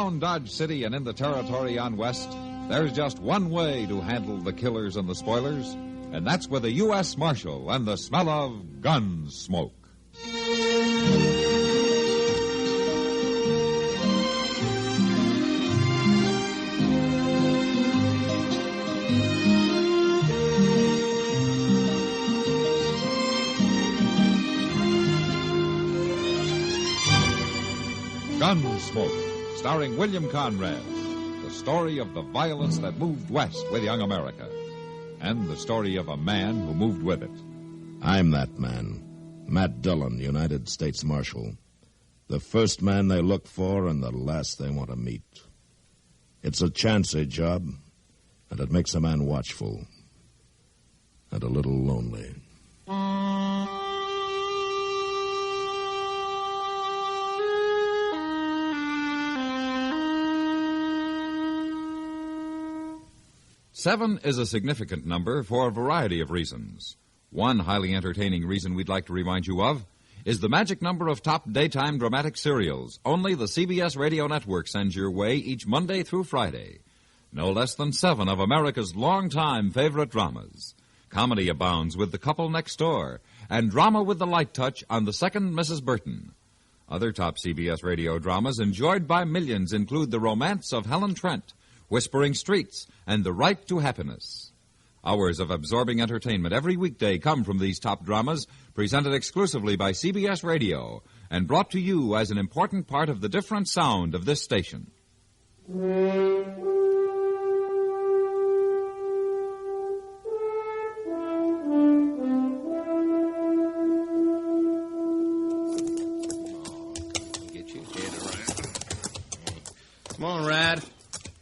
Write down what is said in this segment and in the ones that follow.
around Dodge City and in the territory on west, there's just one way to handle the killers and the spoilers, and that's with a U.S. Marshal and the smell of gun smoke. Gunsmoke, starring William Conrad, the story of the violence that moved west with young America, and the story of a man who moved with it. I'm that man, Matt Dillon, United States Marshal. The first man they look for and the last they want to meet. It's a chancy job, and it makes a man watchful and a little lonely. 7 is a significant number for a variety of reasons. One highly entertaining reason we'd like to remind you of is the magic number of top daytime dramatic serials only the CBS Radio Network sends your way each Monday through Friday. No less than 7 of America's longtime favorite dramas. Comedy abounds with The Couple Next Door, and drama with the light touch on The Second Mrs. Burton. Other top CBS radio dramas enjoyed by millions include The Romance of Helen Trent, Whispering Streets, and The Right to Happiness. Hours of absorbing entertainment every weekday come from these top dramas, presented exclusively by CBS Radio, and brought to you as an important part of the different sound of this station. Get your head around. Come on, Rad.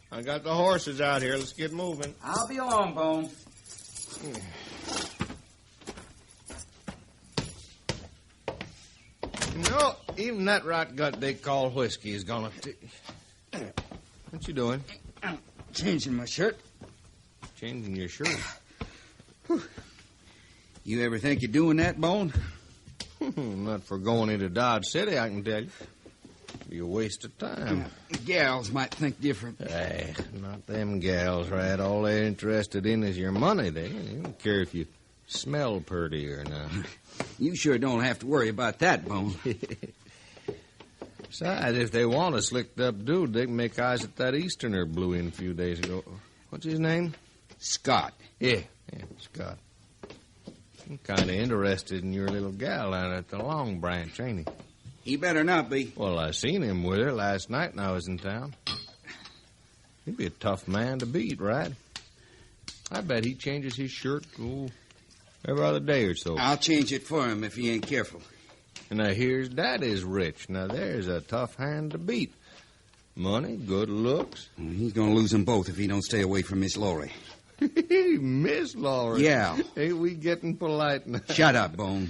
I got the horses out here. Let's get moving. I'll be along, Bone. No, even that rot gut they call whiskey is gonna... What you doing? I'm changing my shirt. Changing your shirt? You ever think of doing that, Bone? Not for going into Dodge City, I can tell you. Be a waste of time. Gals might think different. Hey, not them gals, right? All they're interested in is your money. They don't care if you smell purty or not. You sure don't have to worry about that, Bone. Besides, if they want a slicked-up dude, they can make eyes at that Easterner blew in a few days ago. What's his name? Scott. Yeah, Scott. I'm kind of interested in your little gal down at the Long Branch, ain't he? He better not be. Well, I seen him with her last night when I was in town. He'd be a tough man to beat, right? I bet he changes his shirt every other day or so. I'll change it for him if he ain't careful. And now here's Daddy's rich. Now there's a tough hand to beat. Money, good looks. He's going to lose them both if he don't stay away from Miss Laurie. Miss Laurie? Yeah. Ain't we getting polite now? Shut up, Bone.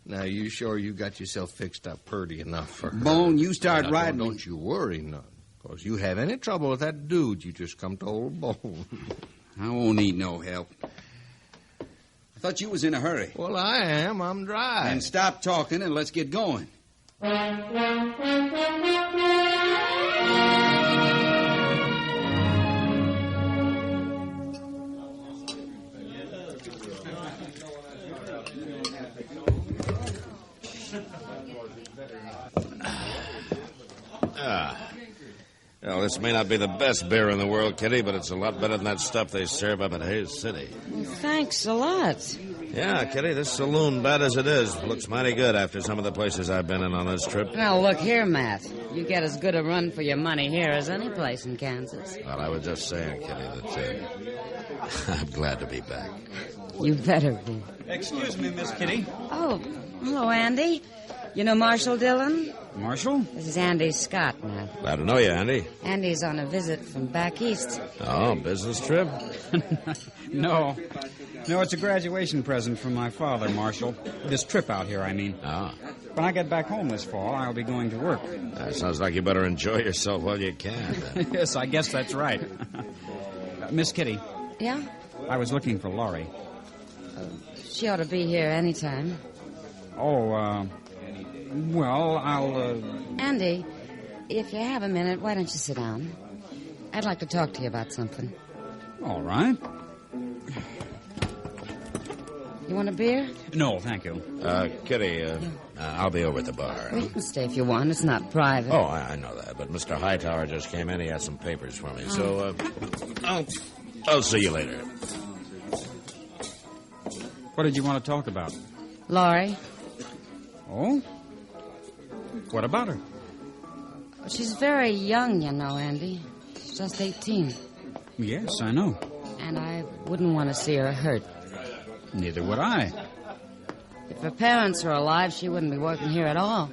Now, you sure you got yourself fixed up purty enough for her? Bone, you start now, riding... Don't you worry none. Because you have any trouble with that dude, you just come to old Bone. I won't need no help. I thought you was in a hurry. Well, I am. I'm dry. And stop talking and let's get going. Well, this may not be the best beer in the world, Kitty, but it's a lot better than that stuff they serve up at Hayes City. Well, thanks a lot. Yeah, Kitty, this saloon, bad as it is, looks mighty good after some of the places I've been in on this trip. Now, look here, Matt. You get as good a run for your money here as any place in Kansas. Well, I was just saying, Kitty, that I'm glad to be back. You better be. Excuse me, Miss Kitty. Oh, hello, Andy. You know Marshal Dillon? Marshal? This is Andy Scott, Matt. Glad to know you, Andy. Andy's on a visit from back east. Oh, business trip? No, it's a graduation present from my father, Marshal. This trip out here, I mean. Ah. When I get back home this fall, I'll be going to work. That sounds like you better enjoy yourself while you can. Yes, I guess that's right. Miss Kitty. Yeah? I was looking for Laurie. She ought to be here any time. Oh, well, I'll, Andy, If you have a minute, why don't you sit down? I'd like to talk to you about something. All right. You want a beer? No, thank you. Kitty, I'll be over at the bar. Well, you can stay if you want. It's not private. Oh, I know that, but Mr. Hightower just came in. He has some papers for me, so I'll see you later. What did you want to talk about? Laurie. Oh? What about her? She's very young, you know, Andy. She's just 18. Yes, I know. And I wouldn't want to see her hurt. Neither would I. If her parents were alive, she wouldn't be working here at all.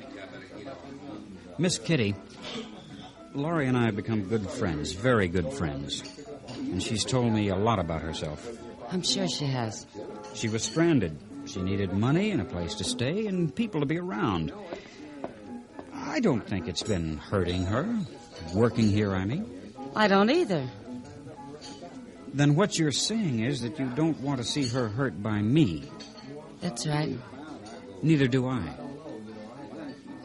Miss Kitty, Laurie and I have become good friends, very good friends. And she's told me a lot about herself. I'm sure she has. She was stranded. She needed money and a place to stay and people to be around. I don't think it's been hurting her. Working here, I mean. I don't either. Then what you're saying is that you don't want to see her hurt by me. That's right. Neither do I.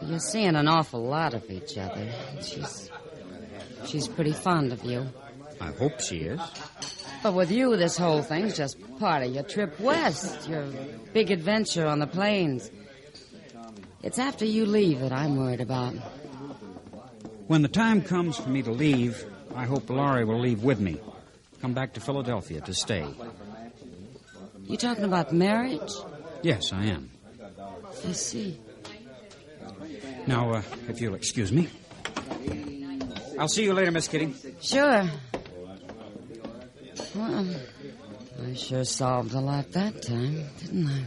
You're seeing an awful lot of each other. She's pretty fond of you. I hope she is. But with you, this whole thing's just part of your trip west, your big adventure on the plains. It's after you leave that I'm worried about. When the time comes for me to leave, I hope Laurie will leave with me. Come back to Philadelphia to stay. You talking about marriage? Yes, I am. I see. Now, if you'll excuse me. I'll see you later, Miss Kitty. Sure. Well, I sure solved a lot that time, didn't I?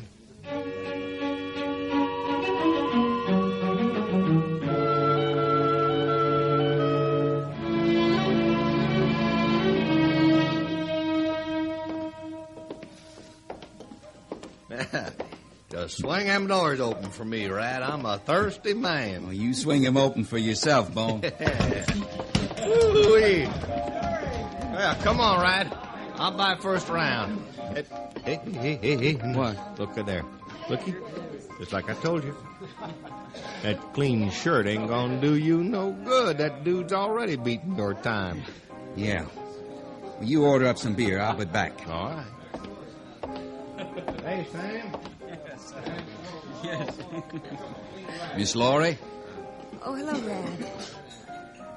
Just swing them doors open for me, Rat. I'm a thirsty man. Well, you swing him open for yourself, Bone. Ooh-wee. Yeah, come on, Rat. I'll buy first round. Hey. What? Look at there. Looky. Just like I told you. That clean shirt ain't gonna do you no good. That dude's already beating your time. Yeah. Well, you order up some beer. I'll be back. All right. Hey, Sam. Yes. Miss Laurie, Oh, hello, Rad.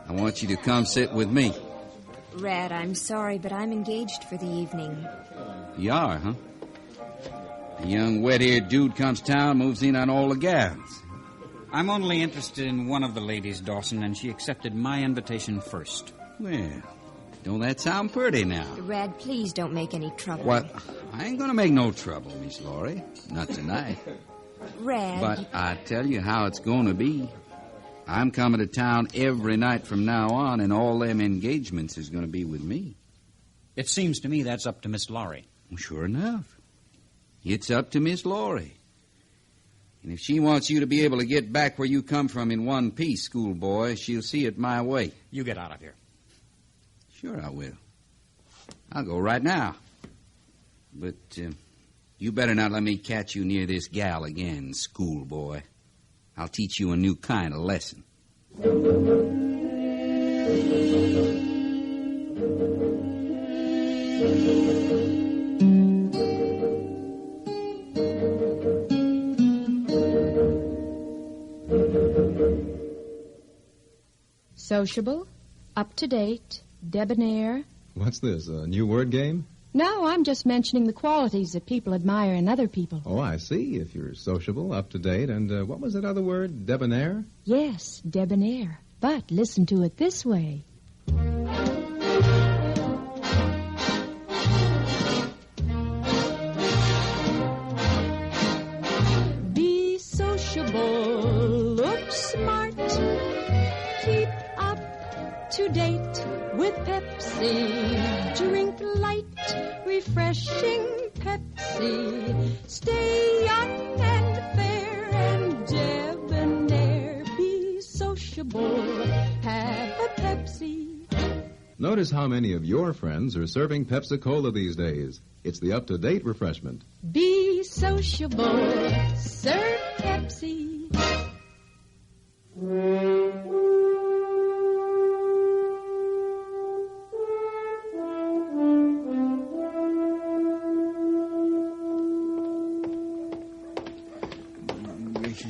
I want you to come sit with me. Rad, I'm sorry, but I'm engaged for the evening. You are, huh? A young wet-haired dude comes to town, moves in on all the gals. I'm only interested in one of the ladies, Dawson, and she accepted my invitation first. Well, don't that sound pretty now? Rad, please don't make any trouble. What? I ain't gonna make no trouble, Miss Laurie. Not tonight. Rad. But I tell you how it's gonna be. I'm coming to town every night from now on, and all them engagements is gonna be with me. It seems to me that's up to Miss Laurie. Well, sure enough. It's up to Miss Laurie. And if she wants you to be able to get back where you come from in one piece, schoolboy, she'll see it my way. You get out of here. Sure I will. I'll go right now. But you better not let me catch you near this gal again, schoolboy. I'll teach you a new kind of lesson. Sociable, up-to-date, debonair. What's this, a new word game? No, I'm just mentioning the qualities that people admire in other people. Oh, I see. If you're sociable, up-to-date, and what was that other word, debonair? Yes, debonair. But listen to it this way. Be sociable, look smart, keep up to date with Pepsi. Drink light, refreshing Pepsi. Stay young and fair and debonair. Be sociable, have a Pepsi. Notice how many of your friends are serving Pepsi-Cola these days. It's the up-to-date refreshment. Be sociable, serve Pepsi.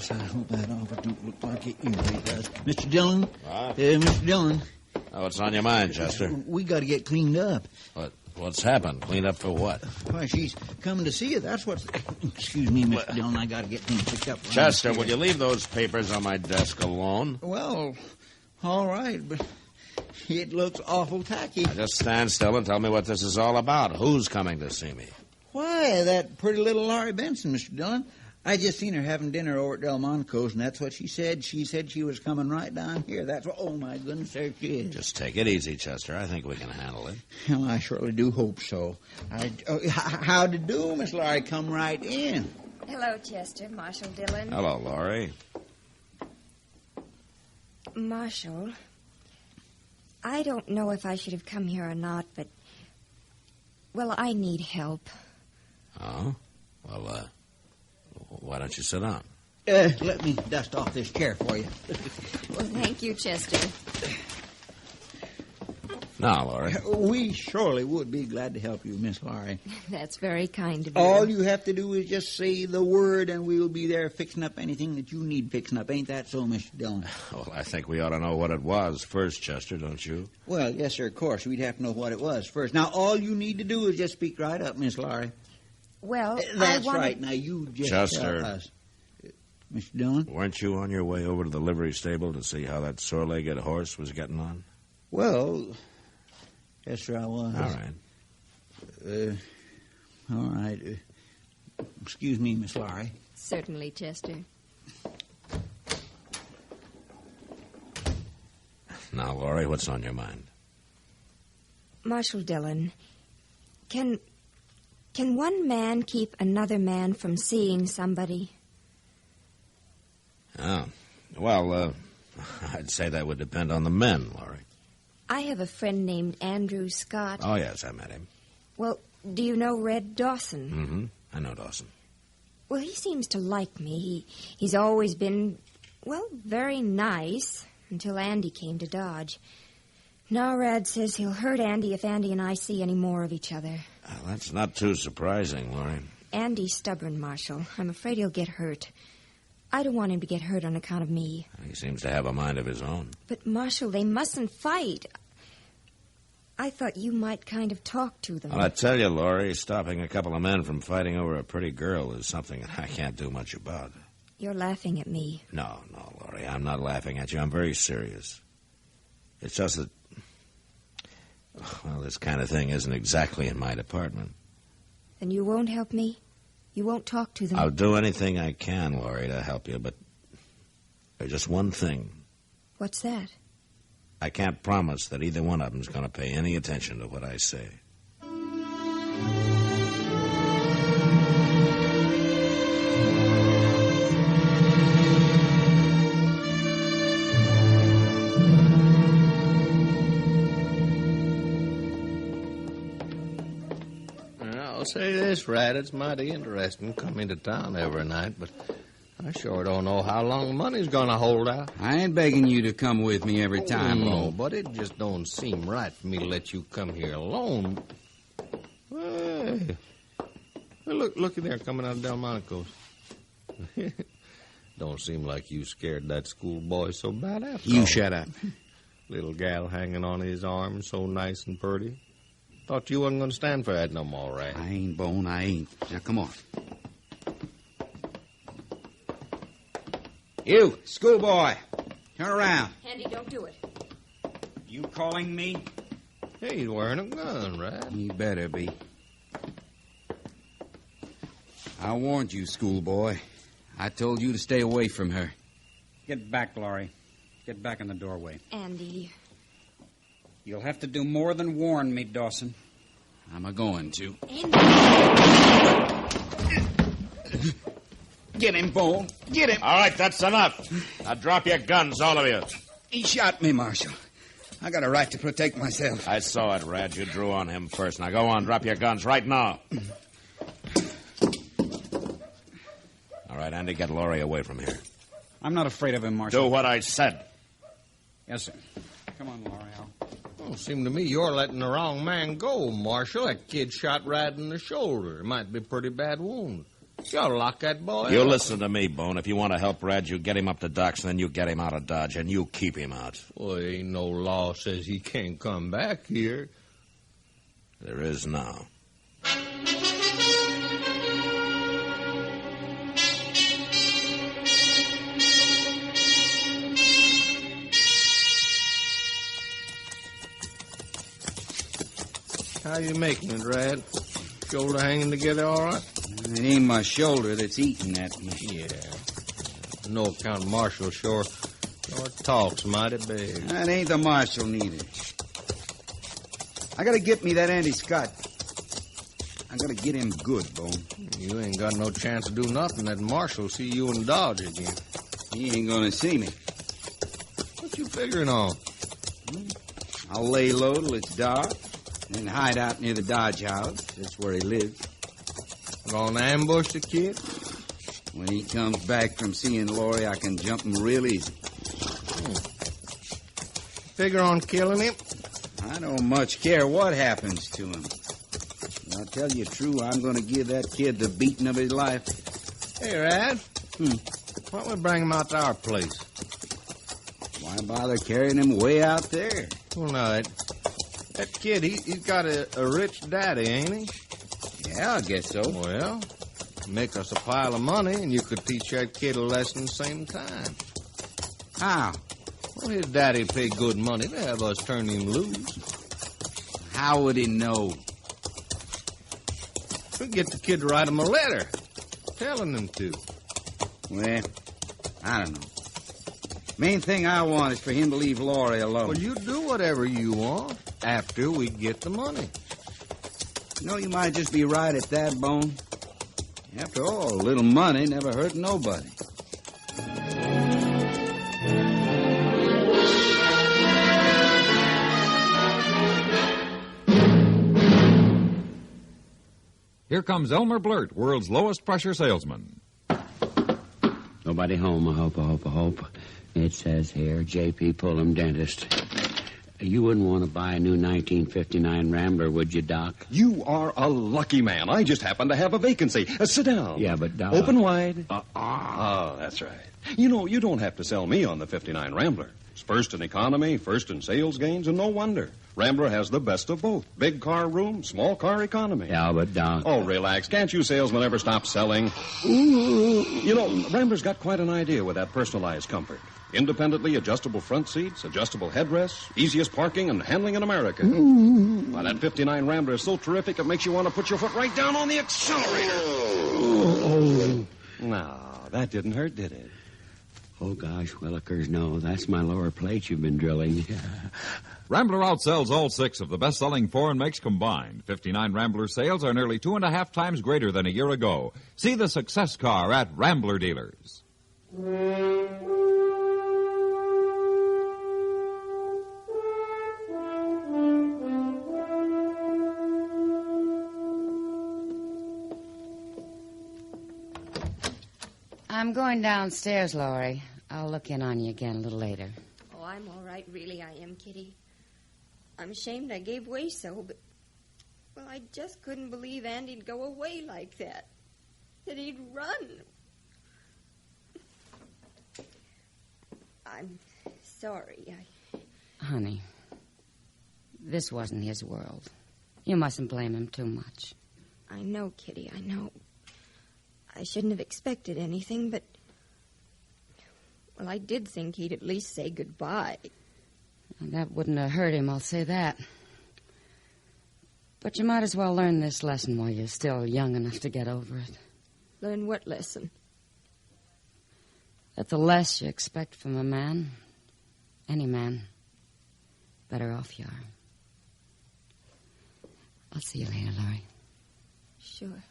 Yes, I hope that offer don't look like it usually does. Mr. Dillon? Mr. Dillon. Oh, what's on your mind, Chester? We got to get cleaned up. What's happened? Cleaned up for what? Why, she's coming to see you. That's what's... Excuse me, Mr. Dillon. I got to get things picked up. Chester, will you leave those papers on my desk alone? Well, all right, but it looks awful tacky. Now just stand still and tell me what this is all about. Who's coming to see me? Why, that pretty little Laurie Benson, Mr. Dillon. I just seen her having dinner over at Delmonico's, and that's what she said. She said she was coming right down here. That's what... Oh, my goodness, there she is. Just take it easy, Chester. I think we can handle it. Well, I surely do hope so. How'd you do, Miss Laurie? Come right in. Hello, Chester. Marshal Dillon. Hello, Laurie. Marshal, I don't know if I should have come here or not, but... Well, I need help. Oh? Well, why don't you sit down? Let me dust off this chair for you. Well, thank you, Chester. Now, Laurie. We surely would be glad to help you, Miss Laurie. That's very kind of you. All you have to do is just say the word, and we'll be there fixing up anything that you need fixing up. Ain't that so, Mr. Dillon? Well, I think we ought to know what it was first, Chester, don't you? Well, yes, sir, of course. We'd have to know what it was first. Now, all you need to do is just speak right up, Miss Laurie. Well, That's right. Now, you just Chester. tell us. Mr. Dillon? Weren't you on your way over to the livery stable to see how that sore-legged horse was getting on? Well, yes, sir, I was. All right. All right. Excuse me, Miss Laurie. Certainly, Chester. Now, Laurie, what's on your mind? Marshal Dillon, can one man keep another man from seeing somebody? Oh. Well, I'd say that would depend on the men, Laurie. I have a friend named Andrew Scott. Oh, yes, I met him. Well, do you know Red Dawson? Mm-hmm. I know Dawson. Well, he seems to like me. He's always been, well, very nice until Andy came to Dodge. Now Rad says he'll hurt Andy if Andy and I see any more of each other. Well, that's not too surprising, Laurie. Andy's stubborn, Marshal. I'm afraid he'll get hurt. I don't want him to get hurt on account of me. He seems to have a mind of his own. But, Marshal, they mustn't fight. I thought you might kind of talk to them. Well, I tell you, Laurie, stopping a couple of men from fighting over a pretty girl is something I can't do much about. You're laughing at me. No, Laurie, I'm not laughing at you. I'm very serious. It's just that, well, this kind of thing isn't exactly in my department. Then you won't help me? You won't talk to them? I'll do anything I can, Laurie, to help you, but there's just one thing. What's that? I can't promise that either one of them's going to pay any attention to what I say. I'll say this, Rat, it's mighty interesting coming to town every night, but I sure don't know how long the money's going to hold out. I ain't begging you to come with me every time, No, but it just don't seem right for me to let you come here alone. Hey, look in there coming out of Delmonico's. Don't seem like you scared that schoolboy so bad after all. You shut up. Little gal hanging on his arm, so nice and pretty. Thought you wasn't going to stand for that no more, Rat. I ain't, Bone, I ain't. Now, come on. You, schoolboy, turn around. Andy, don't do it. You calling me? Hey, he's wearing a gun, Rat. He better be. I warned you, schoolboy. I told you to stay away from her. Get back, Laurie. Get back in the doorway. Andy. You'll have to do more than warn me, Dawson. I'm a-going to. Andy. Get him, Bone. Get him. All right, that's enough. Now drop your guns, all of you. He shot me, Marshal. I got a right to protect myself. I saw it, Rad. You drew on him first. Now go on, drop your guns right now. All right, Andy, get Laurie away from here. I'm not afraid of him, Marshal. Do what I said. Yes, sir. Come on, Laurie. Well, seem to me you're letting the wrong man go, Marshal. That kid shot right in the shoulder. It might be a pretty bad wound. You ought to lock that boy You up. listen to me, Bone. If you want to help Red, you get him up to docks, then you get him out of Dodge, and you keep him out. Well, ain't no law says he can't come back here. There is now. How you making it, Rad? Shoulder hanging together all right? It ain't my shoulder that's eating at me. Yeah. No account Marshall sure talks mighty big. That ain't the marshal neither. I gotta get me that Andy Scott. I gotta get him good, Bone. You ain't got no chance to do nothing. That Marshall see you in Dodge again. He ain't gonna see me. What you figuring on? I'll lay low till it's dark, then hide out near the Dodge house. That's where he lives. Gonna ambush the kid? When he comes back from seeing Laurie, I can jump him real easy. Figure on killing him? I don't much care what happens to him. I'll tell you true, I'm going to give that kid the beating of his life. Hey, Rad. Why don't we bring him out to our place? Why bother carrying him way out there? Well, no, that kid, he's got a rich daddy, ain't he? Yeah, I guess so. Well, make us a pile of money, and you could teach that kid a lesson at the same time. How? Well, his daddy paid good money to have us turn him loose. How would he know? We'll get the kid to write him a letter telling him to. Well, I don't know. Main thing I want is for him to leave Laurie alone. Well, you do whatever you want after we get the money. You know, you might just be right at that, Bone. After all, a little money never hurt nobody. Here comes Elmer Blurt, world's lowest pressure salesman. Nobody home, I hope. It says here, J.P. Pullum, dentist. You wouldn't want to buy a new 1959 Rambler, would you, Doc? You are a lucky man. I just happen to have a vacancy. Sit down. Yeah, but Doc... Open wide. That's right. You know, you don't have to sell me on the 59 Rambler. It's first in economy, first in sales gains, and no wonder. Rambler has the best of both. Big car room, small car economy. Yeah, but Doc... Oh, relax. Can't you salesmen ever stop selling? You know, Rambler's got quite an idea with that personalized comfort. Independently adjustable front seats, adjustable headrests, easiest parking and handling in America. Why, that 59 Rambler is so terrific it makes you want to put your foot right down on the accelerator. No, that didn't hurt, did it? Oh, gosh, Willikers, no. That's my lower plate you've been drilling. Rambler outsells all 6 of the best-selling foreign makes combined. 59 Rambler sales are nearly 2.5 times greater than a year ago. See the success car at Rambler dealers. I'm going downstairs, Laurie. I'll look in on you again a little later. Oh, I'm all right, really, I am, Kitty. I'm ashamed I gave way so, but... Well, I just couldn't believe Andy'd go away like that. That he'd run. I'm sorry. Honey, this wasn't his world. You mustn't blame him too much. I know, Kitty, I know. I shouldn't have expected anything, but... Well, I did think he'd at least say goodbye. That wouldn't have hurt him, I'll say that. But you might as well learn this lesson while you're still young enough to get over it. Learn what lesson? That the less you expect from a man, any man, better off you are. I'll see you later, Laurie. Sure.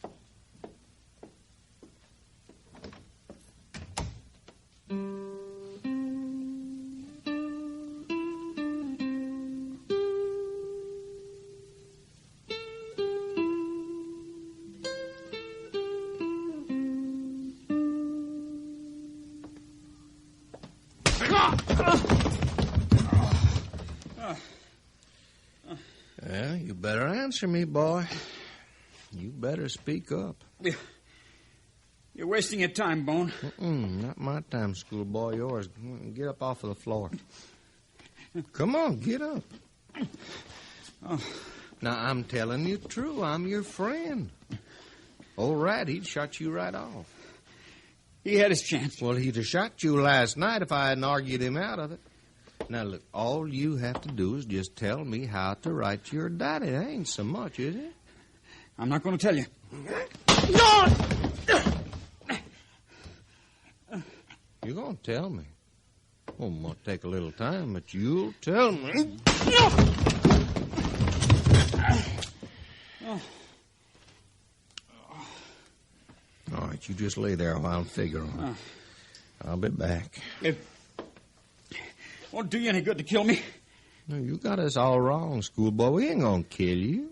Well, you better answer me, boy. You better speak up. You're wasting your time, Bone. Not my time, schoolboy. Yours. Get up off of the floor. Come on, get up. Oh. Now, I'm telling you true. I'm your friend. Old Rat, he'd shot you right off. He had his chance. Well, he'd have shot you last night if I hadn't argued him out of it. Now, look, all you have to do is just tell me how to write your daddy. That ain't so much, is it? I'm not going to tell you. No! You're going to tell me. Well, it might take a little time, but you'll tell me. All right, you just lay there while I figure on it. I'll be back. It won't do you any good to kill me. No, you got us all wrong, schoolboy. We ain't going to kill you.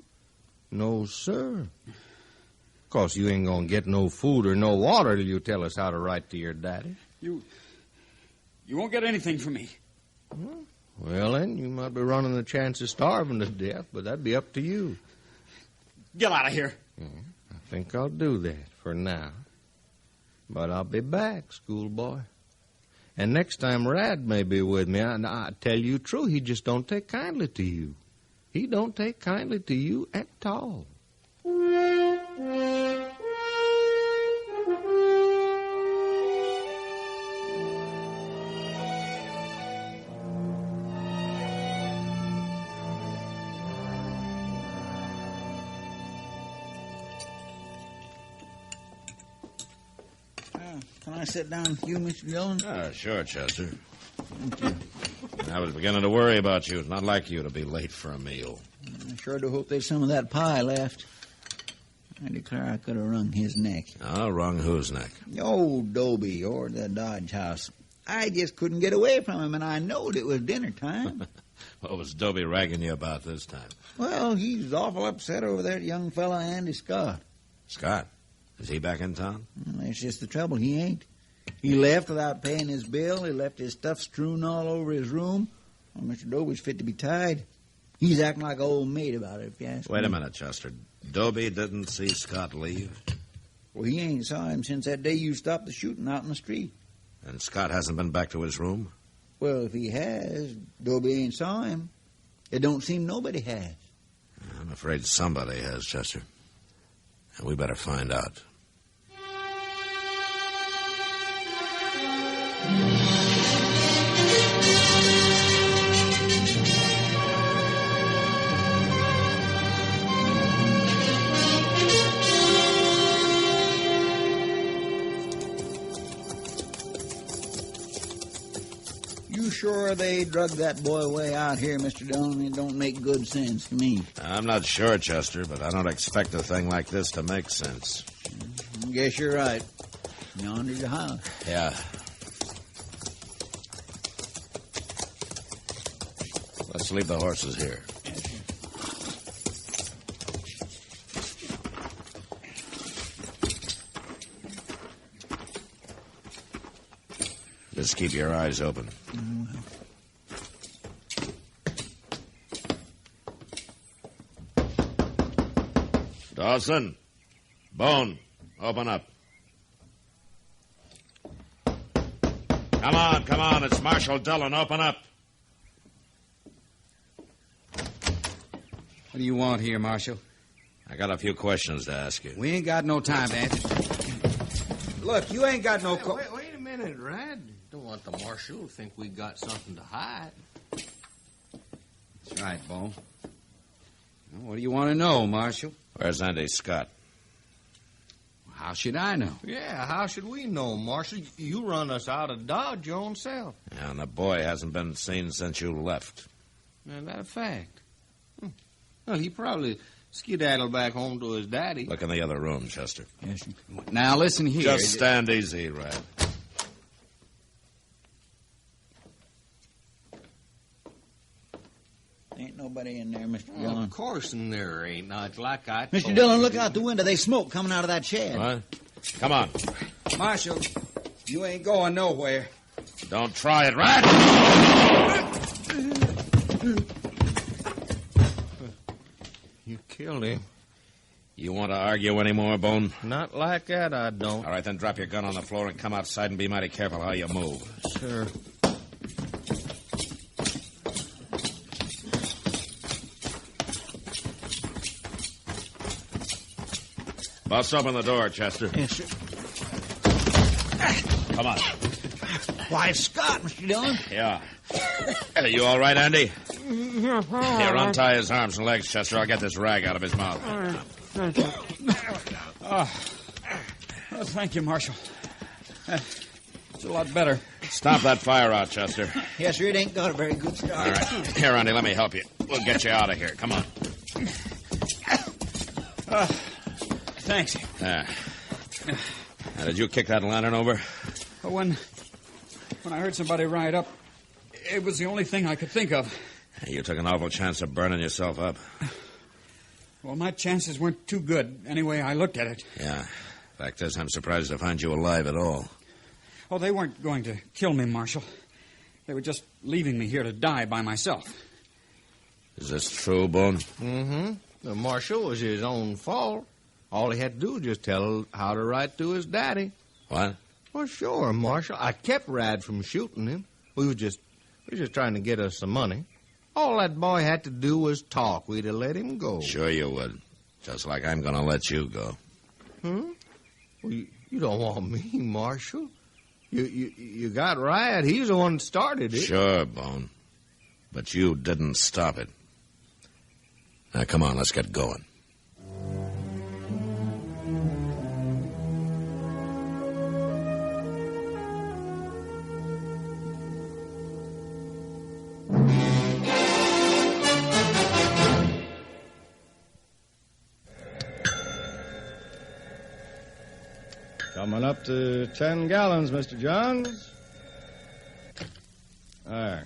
No, sir. Of course, you ain't going to get no food or no water till you tell us how to write to your daddy. You won't get anything from me. Well, then, you might be running the chance of starving to death, but that'd be up to you. Get out of here. I think I'll do that for now. But I'll be back, schoolboy. And next time Rad may be with me, I tell you true, he just don't take kindly to you. He don't take kindly to you at all. Can I sit down with you, Mr. Dillon? Sure, Chester. Thank you. I was beginning to worry about you. It's not like you to be late for a meal. I sure do hope there's some of that pie left. I declare I could have wrung his neck. Oh, wrung whose neck? Old Dobie, or the Dodge House. I just couldn't get away from him, and I knowed it was dinner time. What was Dobie ragging you about this time? Well, he's awful upset over that young fella, Andy Scott. Scott? Is he back in town? Well, that's just the trouble. He ain't. He left without paying his bill. He left his stuff strewn all over his room. Well, Mr. Dobie's fit to be tied. He's acting like an old maid about it, if you ask me. Wait a minute, Chester. Dobie didn't see Scott leave? Well, he ain't saw him since that day you stopped the shooting out in the street. And Scott hasn't been back to his room? Well, if he has, Dobie ain't saw him. It don't seem nobody has. I'm afraid somebody has, Chester. And we better find out. You sure they drugged that boy way out here, Mr. Dillon? It don't make good sense to me. I'm not sure, Chester, but I don't expect a thing like this to make sense. I guess you're right. Yonder's your house. Yeah. Let's leave the horses here. Just keep your eyes open. Dawson, Bone, open up. Come on, it's Marshal Dillon, open up. What do you want here, Marshal? I got a few questions to ask you. We ain't got no time to answer. Look, you ain't got no... Wait a minute, Rad. Don't want the marshal to think we got something to hide. That's right, Bo. Well, what do you want to know, Marshal? Where's Andy Scott? How should I know? Yeah, how should we know, Marshal? You run us out of Dodge your own self. Yeah, and the boy hasn't been seen since you left. Is that a fact? Well, he probably skedaddled back home to his daddy. Look in the other room, Chester. Yes, sir. Now, listen here. Just stand easy, Rad. Ain't nobody in there, Mr. Dillon. Of course in there ain't. Now, it's like I Mr. told Dillon, you. look out the window. There's smoke coming out of that shed. What? Come on. Marshal, you ain't going nowhere. Don't try it, Rad! You killed him. You want to argue anymore, Bone? Not like that, I don't. All right, then drop your gun on the floor and come outside and be mighty careful how you move. Sure. Bust open the door, Chester. Yes, sir. Come on. Why, it's Scott, Mr. Dillon. Yeah. Are you all right, Andy? Here, untie his arms and legs, Chester. I'll get this rag out of his mouth. Thank you, Marshal. It's a lot better. Stop that fire out, Chester. Yes, sir, it ain't got a very good start. All right. Here, Andy, let me help you. We'll get you out of here. Come on. Thanks. Now, did you kick that lantern over? When I heard somebody ride up, it was the only thing I could think of. You took an awful chance of burning yourself up. Well, my chances weren't too good, anyway I looked at it. Yeah. Fact is, I'm surprised to find you alive at all. Oh, they weren't going to kill me, Marshal. They were just leaving me here to die by myself. Is this true, Bone? Mm-hmm. The Marshal was his own fault. All he had to do was just tell how to write to his daddy. What? Well, sure, Marshal. I kept Rad from shooting him. We were just trying to get us some money. All that boy had to do was talk. We'd have let him go. Sure you would. Just like I'm going to let you go. Well, you don't want me, Marshal. You got Rad. He's the one that started it. Sure, Bone. But you didn't stop it. Now, come on, let's get going. Coming up to 10 gallons, Mr. Johns. There.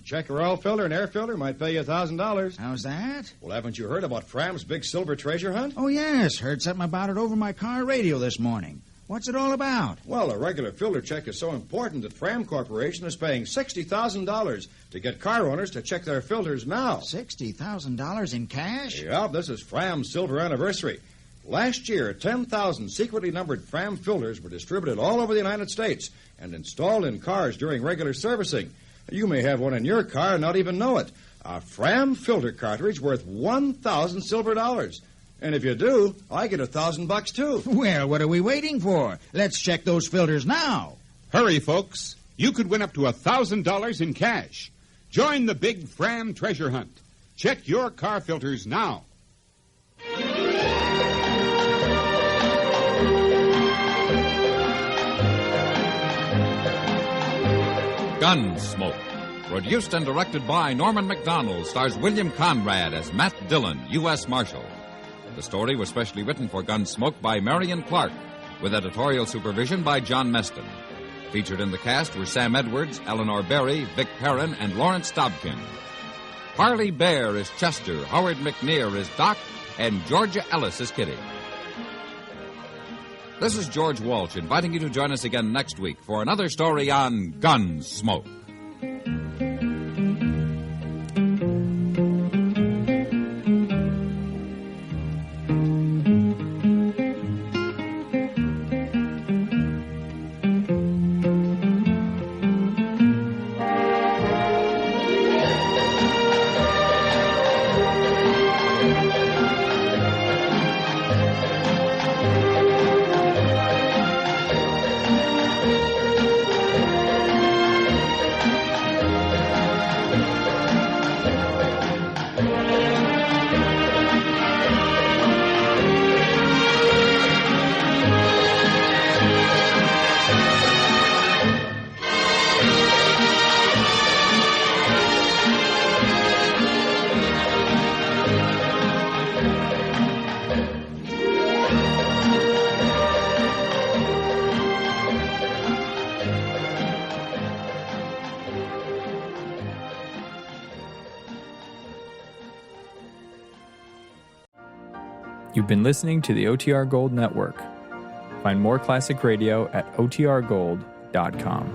Check your oil filter and air filter might pay you $1,000. How's that? Well, haven't you heard about Fram's big silver treasure hunt? Oh, yes. Heard something about it over my car radio this morning. What's it all about? Well, a regular filter check is so important that Fram Corporation is paying $60,000 to get car owners to check their filters now. $60,000 in cash? Yeah, this is Fram's silver anniversary. Last year, 10,000 secretly numbered Fram filters were distributed all over the United States and installed in cars during regular servicing. You may have one in your car and not even know it. A Fram filter cartridge worth 1,000 silver dollars. And if you do, I get $1,000 too. Well, what are we waiting for? Let's check those filters now. Hurry, folks. You could win up to $1,000 in cash. Join the big Fram treasure hunt. Check your car filters now. Gunsmoke. Produced and directed by Norman MacDonald, stars William Conrad as Matt Dillon, U.S. Marshal. The story was specially written for Gunsmoke by Marion Clark, with editorial supervision by John Meston. Featured in the cast were Sam Edwards, Eleanor Berry, Vic Perrin, and Lawrence Dobkin. Harley Bear is Chester, Howard McNear is Doc, and Georgia Ellis is Kitty. This is George Walsh inviting you to join us again next week for another story on Gunsmoke. You've been listening to the OTR Gold Network. Find more classic radio at otrgold.com.